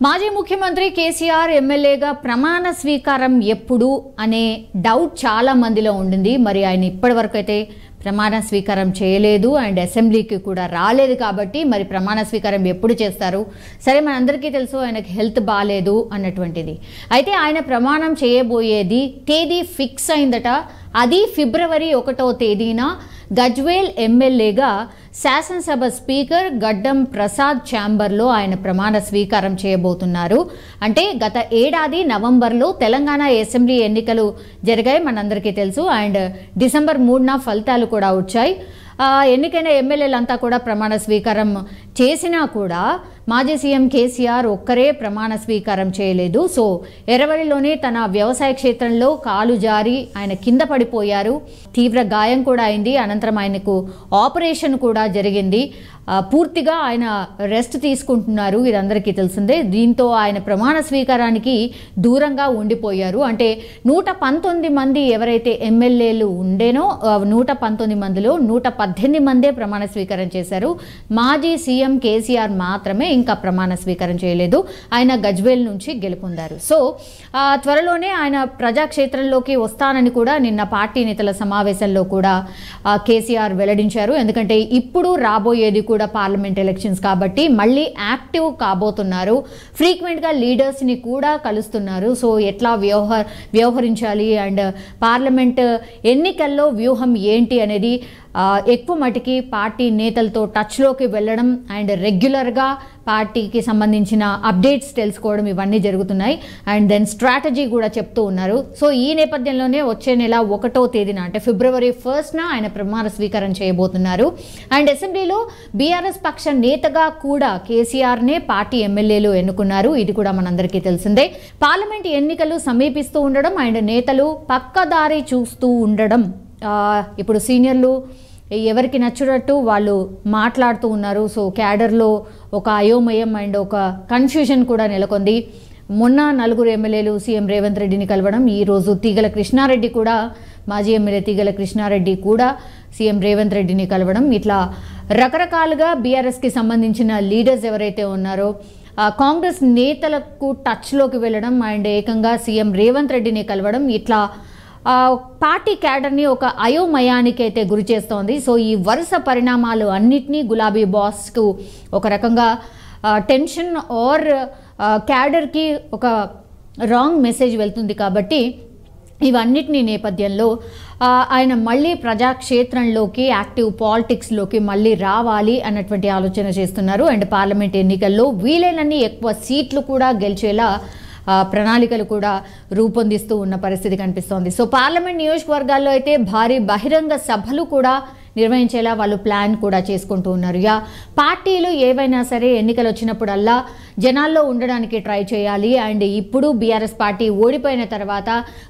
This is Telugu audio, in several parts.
మాజీ ముఖ్యమంత్రి కేసీఆర్ ఎమ్మెల్యేగా ప్రమాణ స్వీకారం ఎప్పుడు అనే డౌట్ చాలా మందిలో ఉండింది. మరి ఆయన ఇప్పటివరకు అయితే ప్రమాణ స్వీకారం చేయలేదు అండ్ అసెంబ్లీకి కూడా రాలేదు. కాబట్టి మరి ప్రమాణ స్వీకారం ఎప్పుడు చేస్తారు? సరే, మనందరికీ తెలుసు ఆయనకి హెల్త్ బాగాలేదు అన్నటువంటిది. అయితే ఆయన ప్రమాణం చేయబోయేది తేదీ ఫిక్స్ అయిందట. అది ఫిబ్రవరి 1వ తేదీన గజ్వేల్ ఎమ్మెల్యేగా శాసనసభ స్పీకర్ గడ్డం ప్రసాద్ ఛాంబర్లో ఆయన ప్రమాణ స్వీకారం చేయబోతున్నారు. అంటే గత ఏడాది నవంబర్లో తెలంగాణ అసెంబ్లీ ఎన్నికలు జరిగాయి, మనందరికీ తెలుసు. అండ్ డిసెంబర్ 3న ఫలితాలు కూడా వచ్చాయి. ఎన్నికైన ఎమ్మెల్యేలంతా కూడా ప్రమాణ స్వీకారం చేసినా కూడా మాజీ సీఎం కేసీఆర్ ఒక్కరే ప్రమాణ స్వీకారం చేయలేదు. సో ఎర్రవల్లిలోనే తన వ్యవసాయ క్షేత్రంలో కాలు జారి ఆయన కింద పడిపోయారు. తీవ్ర గాయం కూడా అయింది. అనంతరం ఆయనకు ఆపరేషన్ కూడా జరిగింది. పూర్తిగా ఆయన రెస్ట్ తీసుకుంటున్నారు, ఇదందరికీ తెలిసిందే. దీంతో ఆయన ప్రమాణ స్వీకారానికి దూరంగా ఉండిపోయారు. అంటే 119 మంది ఎవరైతే ఎమ్మెల్యేలు ఉండేనో 119 మందిలో 118 మందే ప్రమాణ స్వీకారం చేశారు. మాజీ సీఎం కేసీఆర్ మాత్రమే ఇంకా ప్రమాణ స్వీకారం చేయలేదు. ఆయన గజ్వేల్ నుంచి గెలుపొందారు. సో త్వరలోనే ఆయన ప్రజాక్షేత్రంలోకి వస్తానని కూడా నిన్న పార్టీ నేతల సమావేశంలో కూడా కేసీఆర్ వెల్లడించారు. ఎందుకంటే ఇప్పుడు రాబోయేది కూడా పార్లమెంట్ ఎలక్షన్స్ కాబట్టి మళ్ళీ యాక్టివ్ కాబోతున్నారు. ఫ్రీక్వెంట్గా లీడర్స్ని కూడా కలుస్తున్నారు. సో ఎట్లా వ్యవహరించాలి అండ్ పార్లమెంట్ ఎన్నికల్లో వ్యూహం ఏంటి అనేది ఎక్కువ మటుకి పార్టీ నేతలతో టచ్లోకి వెళ్ళడం అండ్ రెగ్యులర్గా పార్టీకి సంబంధించిన అప్డేట్స్ తెలుసుకోవడం ఇవన్నీ జరుగుతున్నాయి. అండ్ దెన్ స్ట్రాటజీ కూడా చెప్తూ ఉన్నారు. సో ఈ నేపథ్యంలోనే వచ్చే నెల 1వ తేదీన అంటే ఫిబ్రవరి 1న ఆయన ప్రమాణ స్వీకారం చేయబోతున్నారు. అండ్ అసెంబ్లీలో బీఆర్ఎస్ పక్ష నేతగా కూడా కేసీఆర్నే పార్టీ ఎమ్మెల్యేలు ఎన్నుకున్నారు. ఇది కూడా మనందరికీ తెలిసిందే. పార్లమెంట్ ఎన్నికలు సమీపిస్తూ ఉండడం అండ్ నేతలు పక్కదారి చూస్తూ ఉండడం, ఇప్పుడు సీనియర్లు ఎవరికి నచ్చినట్టు వాళ్ళు మాట్లాడుతూ ఉన్నారు. సో క్యాడర్లో ఒక అయోమయం అండ్ ఒక కన్ఫ్యూజన్ కూడా నెలకొంది. మొన్న 4 ఎమ్మెల్యేలు సీఎం రేవంత్ రెడ్డిని కలవడం, ఈరోజు తీగల కృష్ణారెడ్డి కూడా మాజీ ఎమ్మెల్యే తీగల కృష్ణారెడ్డి కూడా సీఎం రేవంత్ రెడ్డిని కలవడం, ఇట్లా రకరకాలుగా బీఆర్ఎస్కి సంబంధించిన లీడర్స్ ఎవరైతే ఉన్నారో కాంగ్రెస్ నేతలకు టచ్లోకి వెళ్ళడం అండ్ ఏకంగా సీఎం రేవంత్ రెడ్డిని కలవడం, ఇట్లా పార్టీ క్యాడర్ని ఒక అయోమయానికి అయితే గురి చేస్తోంది. సో ఈ వరుస పరిణామాలు అన్నిటినీ గులాబీ బాస్కు ఒక రకంగా టెన్షన్ ఆర్ క్యాడర్కి ఒక రాంగ్ మెసేజ్ వెళ్తుంది. కాబట్టి ఇవన్నిటినీ నేపథ్యంలో ఆయన మళ్ళీ ప్రజాక్షేత్రంలోకి యాక్టివ్ పాలిటిక్స్లోకి మళ్ళీ రావాలి అన్నటువంటి ఆలోచన చేస్తున్నారు. అండ్ పార్లమెంట్ ఎన్నికల్లో వీలైనన్ని ఎక్కువ సీట్లు కూడా గెలిచేలా ప్రణాళికలు కూడా రూపొందిస్తూ ఉన్న పరిస్థితి కనిపిస్తోంది. సో పార్లమెంట్ నియోజకవర్గాల్లో అయితే భారీ బహిరంగ సభలు కూడా నిర్వహించేలా వాళ్ళు ప్లాన్ కూడా చేసుకుంటూ ఉన్నారు. పార్టీలు ఏవైనా సరే ఎన్నికలు వచ్చినప్పుడల్లా జనాల్లో ఉండడానికి ట్రై చేయాలి. అండ్ ఇప్పుడు బీఆర్ఎస్ పార్టీ ఓడిపోయిన తర్వాత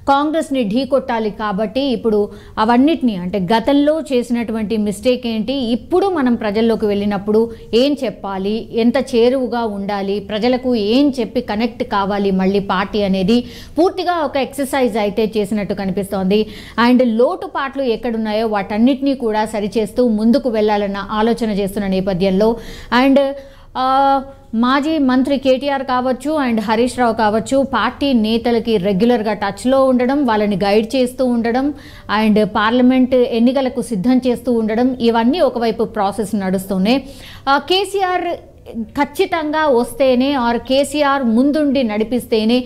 కాంగ్రెస్ని ఢీకొట్టాలి. కాబట్టి ఇప్పుడు అవన్నిటినీ అంటే గతంలో చేసినటువంటి మిస్టేక్ ఏంటి, ఇప్పుడు మనం ప్రజల్లోకి వెళ్ళినప్పుడు ఏం చెప్పాలి, ఎంత చేరువుగా ఉండాలి, ప్రజలకు ఏం చెప్పి కనెక్ట్ కావాలి మళ్ళీ పార్టీ అనేది పూర్తిగా ఒక ఎక్సర్సైజ్ అయితే చేసినట్టు కనిపిస్తోంది. అండ్ లోటుపాట్లు ఎక్కడున్నాయో వాటన్నిటినీ కూడా సరిచేస్తూ ముందుకు వెళ్ళాలన్న ఆలోచన చేస్తున్న నేపథ్యంలో అండ్ మాజీ మంత్రి కేటీఆర్ కావచ్చు అండ్ హరీష్ రావు కావచ్చు పార్టీ నేతలకి రెగ్యులర్గా టచ్లో ఉండడం, వాళ్ళని గైడ్ చేస్తూ ఉండడం అండ్ పార్లమెంట్ ఎన్నికలకు సిద్ధం చేస్తూ ఉండడం, ఇవన్నీ ఒకవైపు ప్రాసెస్ నడుస్తూనే కేసీఆర్ ఖచ్చితంగా వస్తేనే ఆర్ కేసీఆర్ ముందుండి నడిపిస్తేనే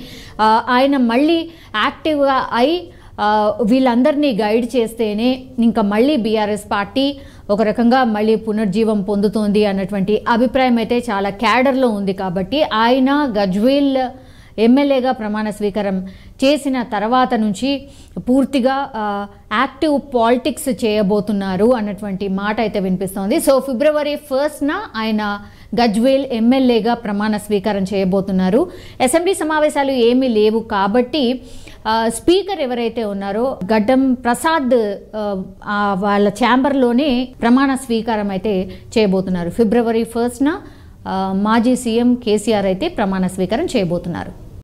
ఆయన మళ్ళీ యాక్టివ్గా అయి వీళ్ళందరినీ గైడ్ చేస్తేనే ఇంకా మళ్ళీ బీఆర్ఎస్ పార్టీ ఒక రకంగా మళ్ళీ పునర్జీవం పొందుతోంది అన్నటువంటి అభిప్రాయం అయితే చాలా క్యాడర్లో ఉంది. కాబట్టి ఆయన గజ్వేల్ ఎమ్మెల్యేగా ప్రమాణ స్వీకారం చేసిన తర్వాత నుంచి పూర్తిగా యాక్టివ్ పాలిటిక్స్ చేయబోతున్నారు అన్నటువంటి మాట అయితే వినిపిస్తోంది. సో ఫిబ్రవరి 1న ఆయన గజ్వేల్ ఎమ్మెల్యేగా ప్రమాణ స్వీకారం చేయబోతున్నారు. అసెంబ్లీ సమావేశాలు ఏమీ లేవు కాబట్టి స్పీకర్ ఎవరైతే ఉన్నారో గడ్డం ప్రసాద్ వాళ్ళ ఛాంబర్లోనే ప్రమాణ స్వీకారం అయితే చేయబోతున్నారు. ఫిబ్రవరి 1న మాజీ సీఎం కేసీఆర్ అయితే ప్రమాణ స్వీకారం చేయబోతున్నారు.